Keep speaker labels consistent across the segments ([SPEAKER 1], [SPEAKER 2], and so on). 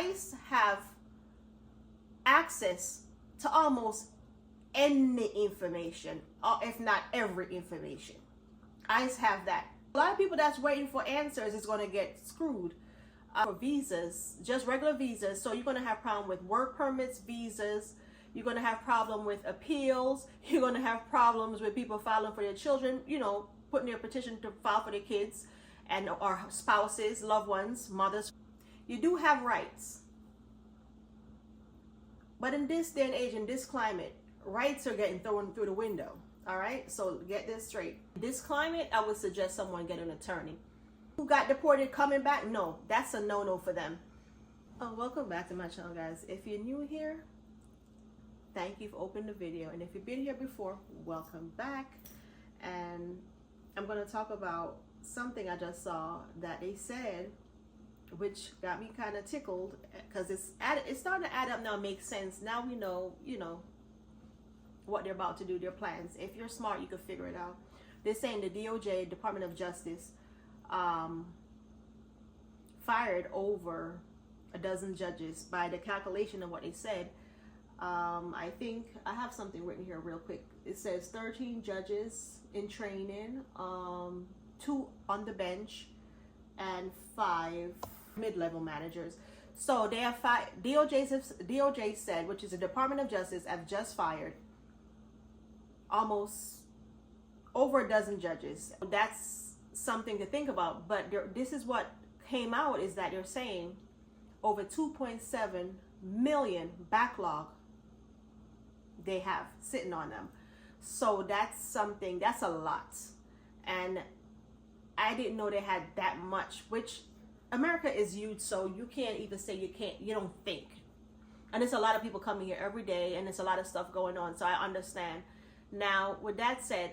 [SPEAKER 1] ICE have access to almost any information, or if not every information. ICE have that. A lot of people that's waiting for answers is going to get screwed for visas, just regular visas. So you're going to have problem with work permits, visas. You're going to have problem with appeals. You're going to have problems with people filing for their children, you know, putting their petition to file for their kids and or spouses, loved ones, mothers. You do have rights. But in this day and age, in this climate, rights are getting thrown through the window. All right, so get this straight. This climate, I would suggest someone get an attorney. Who got deported coming back? No, that's a no-no for them. Oh, welcome back to my channel, guys. If you're new here, thank you for opening the video. And if you've been here before, welcome back. And I'm going to talk about something I just saw that they said, which got me kind of tickled, because it's starting to add up now, makes sense. Now we know, you know, what they're about to do, their plans. If you're smart, you can figure it out. They're saying the DOJ, Department of Justice, fired over a dozen judges. By the calculation of what they said, I think I have something written here real quick. It says 13 judges in training, 2 on the bench, and 5 mid-level managers. So they have DOJ said, which is the Department of Justice, have just fired almost over a dozen judges. That's something to think about. But this is what came out, is that they're saying over 2.7 million backlog they have sitting on them. So that's something, that's a lot. And I didn't know they had that much, which America is huge, so you can't even say you don't think. And there's a lot of people coming here every day, and there's a lot of stuff going on, so I understand. Now, with that said,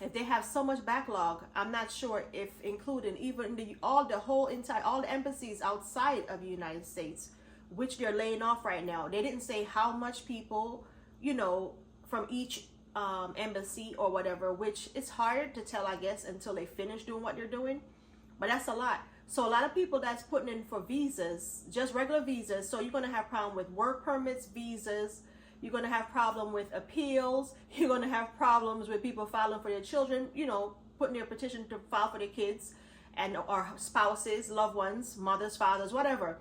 [SPEAKER 1] if they have so much backlog, I'm not sure if including even all the embassies outside of the United States, which they're laying off right now. They didn't say how much people, you know, from each embassy or whatever, which it's hard to tell, I guess, until they finish doing what they're doing. But that's a lot. So a lot of people that's putting in for visas, just regular visas. So you're going to have problem with work permits, visas. You're going to have problem with appeals. You're going to have problems with people filing for their children, you know, putting their petition to file for their kids and or spouses, loved ones, mothers, fathers, whatever.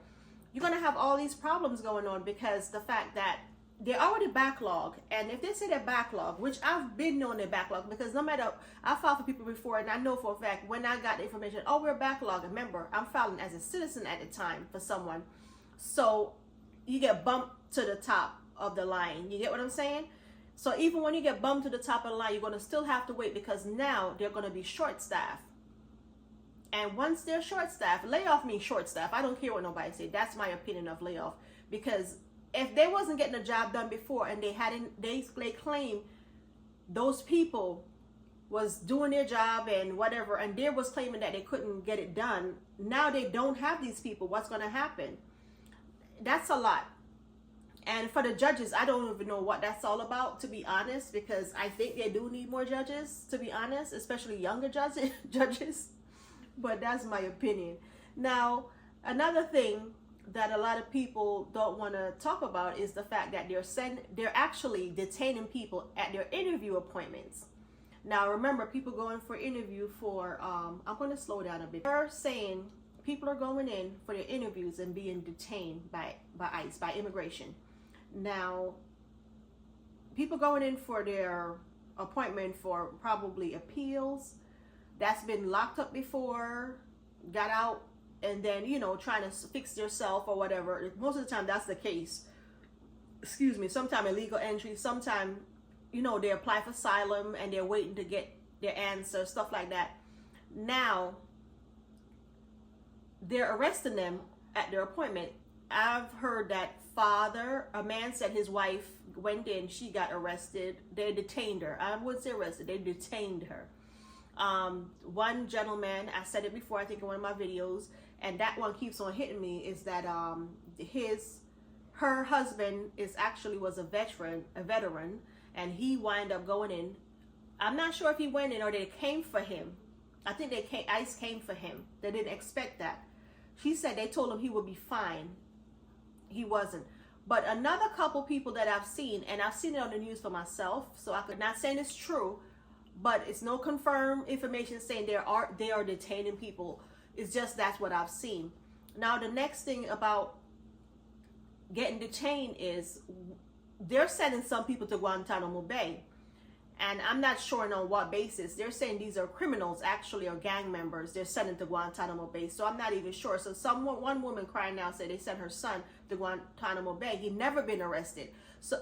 [SPEAKER 1] You're going to have all these problems going on because the fact that they're already backlog. And if they say they're backlog, which I've been knowing they're backlog, because no matter, I filed for people before, and I know for a fact when I got the information, oh, we're backlog. Remember, I'm filing as a citizen at the time for someone. So you get bumped to the top of the line. You get what I'm saying? So even when you get bumped to the top of the line, you're going to still have to wait, because now they're going to be short staffed. And once they're short staffed, layoff means short staffed. I don't care what nobody say. That's my opinion of layoff. Because if they wasn't getting the job done before, and they claim those people was doing their job and whatever, and they was claiming that they couldn't get it done, now they don't have these people. What's going to happen? That's a lot. And for the judges, I don't even know what that's all about, to be honest, because I think they do need more judges, to be honest, especially younger judges. But that's my opinion. Now, another thing that a lot of people don't want to talk about is the fact that they're actually detaining people at their interview appointments. Now, remember, people going for interview for, I'm going to slow down a bit. They're saying people are going in for their interviews and being detained by ICE, by immigration. Now, people going in for their appointment for probably appeals, that's been locked up before, got out, and then, you know, trying to fix yourself or whatever. Most of the time that's the case. Excuse me. Sometimes illegal entry, sometimes, you know, they apply for asylum and they're waiting to get their answer, stuff like that. Now, they're arresting them at their appointment. I've heard that a man said his wife went in, she got arrested. They detained her. I wouldn't say arrested, they detained her. One gentleman, I said it before, I think in one of my videos, and that one keeps on hitting me, is that her husband was a veteran, and he wind up going in. I'm not sure if he went in or they came for him. I think ICE came for him. They didn't expect that. She said they told him he would be fine he wasn't. But another couple people that I've seen, and I've seen it on the news for myself, so I could not say it's true, but it's no confirmed information saying they are detaining people. It's just that's what I've seen. Now the next thing about getting detained is they're sending some people to Guantanamo Bay, and I'm not sure on what basis. They're saying these are criminals, actually, or gang members. They're sending to Guantanamo Bay, so I'm not even sure. So one woman crying now said they sent her son to Guantanamo Bay. He'd never been arrested, so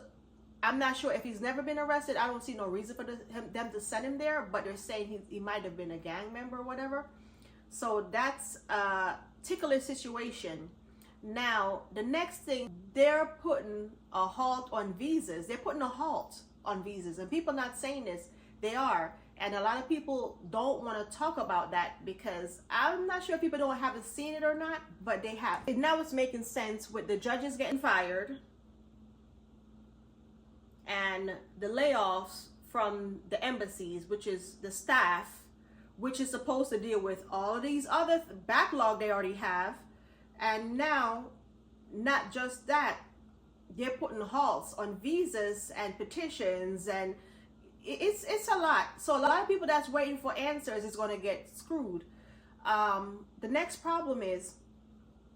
[SPEAKER 1] I'm not sure if he's never been arrested. I don't see no reason for them to send him there, but they're saying he might have been a gang member or whatever. So that's a ticklish situation. Now, the next thing, they're putting a halt on visas. They're putting a halt on visas, and people not saying this, they are. And a lot of people don't want to talk about that because I'm not sure if people haven't seen it or not, but they have. And now it's making sense with the judges getting fired and the layoffs from the embassies, which is the staff, which is supposed to deal with all of these other backlog they already have. And now, not just that, they're putting halts on visas and petitions, and it's a lot. So a lot of people that's waiting for answers is going to get screwed. The next problem is,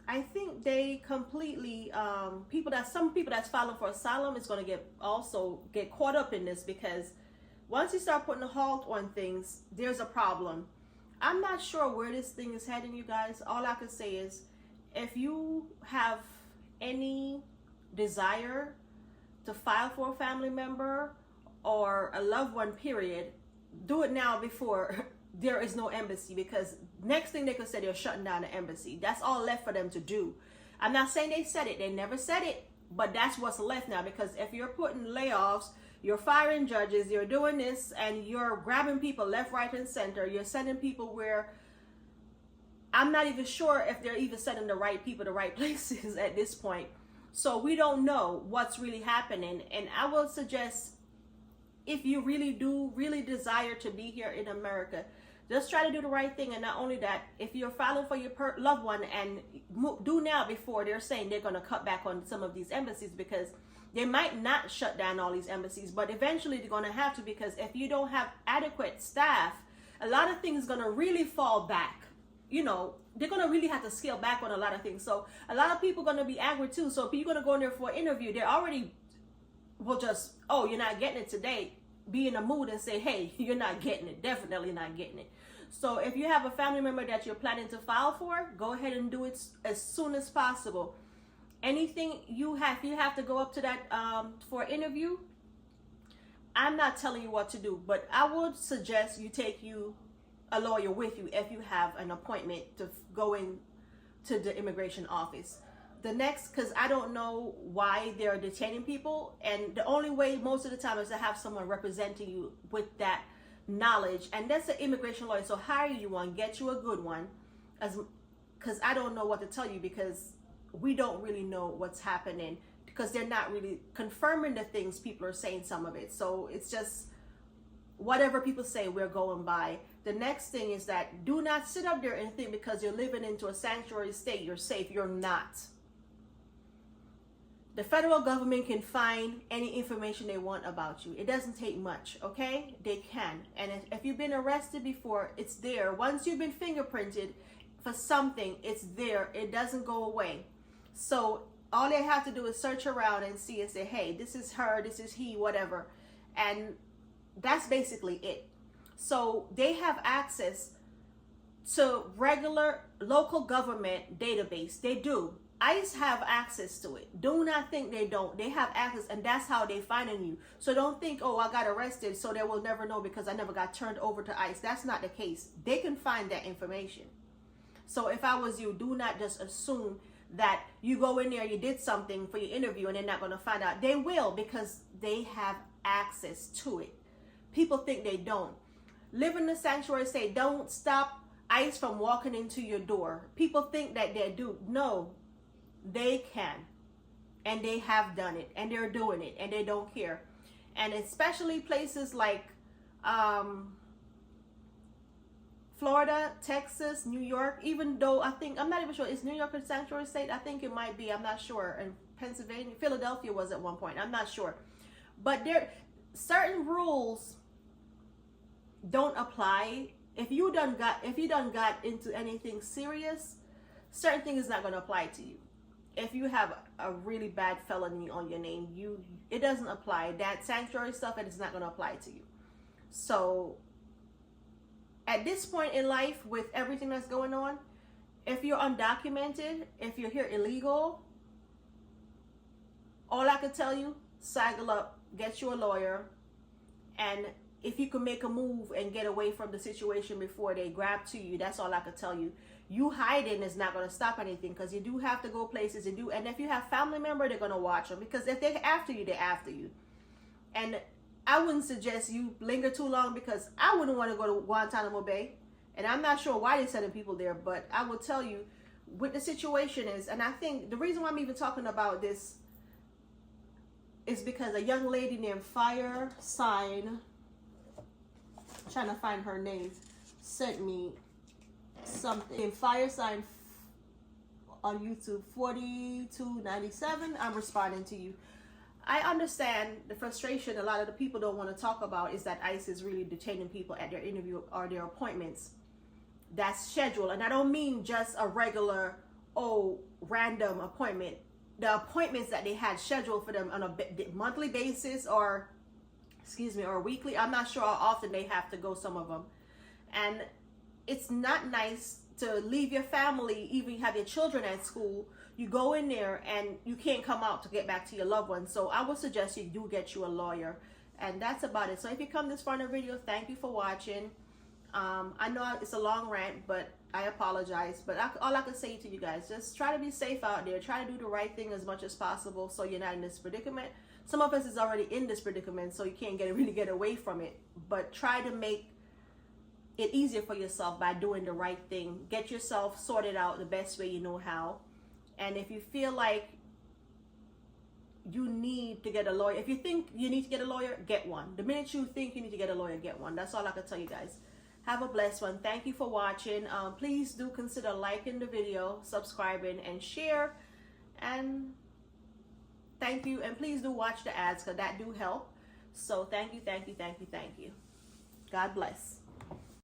[SPEAKER 1] I think they completely some people that's filing for asylum is going to get caught up in this, because once you start putting a halt on things, there's a problem. I'm not sure where this thing is heading, you guys. All I can say is, if you have any desire to file for a family member or a loved one, period, do it now before there is no embassy, because next thing they could say, they're shutting down the embassy. That's all left for them to do. I'm not saying they said it, they never said it, but that's what's left now. Because if you're putting layoffs, you're firing judges, you're doing this, and you're grabbing people left, right, and center, you're sending people where I'm not even sure if they're even sending the right people to right places at this point. So we don't know what's really happening. And I will suggest, if you really desire to be here in America, just try to do the right thing. And not only that, if you're filing for your loved one, and do now before they're saying they're going to cut back on some of these embassies, because they might not shut down all these embassies, but eventually they're going to have to, because if you don't have adequate staff, a lot of things are going to really fall back. You know, they're going to really have to scale back on a lot of things. So a lot of people are going to be angry too. So if you're going to go in there for an interview, they already will just, oh, you're not getting it today, be in a mood and say, hey, you're not getting it, definitely not getting it. So if you have a family member that you're planning to file for, go ahead and do it as soon as possible. Anything if you have to go up to that for an interview, I'm not telling you what to do, but I would suggest you take a lawyer with you if you have an appointment to go in to the immigration office. The next, because I don't know why they're detaining people, and the only way most of the time is to have someone representing you with that knowledge, and that's an immigration lawyer. So hire you one, get you a good one, because I don't know what to tell you, because we don't really know what's happening, because they're not really confirming the things people are saying, some of it. So it's just whatever people say, we're going by. The next thing is that do not sit up there and think because you're living into a sanctuary state, you're safe. You're not. The federal government can find any information they want about you. It doesn't take much, okay? They can. And if you've been arrested before, it's there. Once you've been fingerprinted for something, it's there. It doesn't go away. So all they have to do is search around and see and say, hey, this is her, this is he, whatever. And that's basically it. So they have access to regular local government database. They do. ICE have access to it. Do not think they don't. They have access, and that's how they finding you. So don't think, oh, I got arrested, so they will never know because I never got turned over to ICE. That's not the case. They can find that information. So if I was you, do not just assume that you go in there, you did something for your interview, and they're not going to find out. They will, because they have access to it. People think they don't. Live in the sanctuary state. Don't stop ICE from walking into your door. People think that they do. No, they can. And they have done it. And they're doing it. And they don't care. And especially places like Florida, Texas, New York, even though I'm not even sure, is New York a sanctuary state? I think it might be, I'm not sure. And Pennsylvania, Philadelphia was at one point, I'm not sure. But there, certain rules don't apply. If you done got into anything serious, certain things is not going to apply to you. If you have a really bad felony on your name, it doesn't apply. That sanctuary stuff, it is not going to apply to you. So at this point in life, with everything that's going on, if you're undocumented, if you're here illegal, all I could tell you, saddle up, get you a lawyer, and if you can make a move and get away from the situation before they grab to you, that's all I could tell you. You hiding is not going to stop anything, because you do have to go places, and if you have family member, they're going to watch them, because if they're after you, they're after you. And I wouldn't suggest you linger too long, because I wouldn't want to go to Guantanamo Bay, and I'm not sure why they're sending people there, but I will tell you what the situation is. And I think the reason why I'm even talking about this is because a young lady named Fire Sign, I'm trying to find her name, sent me something. Fire Sign on YouTube 4297. I'm responding to you. I understand the frustration a lot of the people don't want to talk about, is that ICE is really detaining people at their interview or their appointments that's scheduled. And I don't mean just a regular, random appointment. The appointments that they had scheduled for them on a monthly basis, or weekly. I'm not sure how often they have to go, some of them. And it's not nice to leave your family, even have your children at school. You go in there and you can't come out to get back to your loved ones. So I would suggest you do get you a lawyer. And that's about it. So if you come this far in the video, thank you for watching. I know it's a long rant, but I apologize. But all I can say to you guys, just try to be safe out there. Try to do the right thing as much as possible, so you're not in this predicament. Some of us is already in this predicament, so you can't really get away from it. But try to make it easier for yourself by doing the right thing. Get yourself sorted out the best way you know how. And if you feel like you need to get a lawyer, if you think you need to get a lawyer, get one. The minute you think you need to get a lawyer, get one. That's all I can tell you guys. Have a blessed one. Thank you for watching. Please do consider liking the video, subscribing, and share. And thank you. And please do watch the ads, because that do help. So thank you, thank you, thank you, thank you. God bless.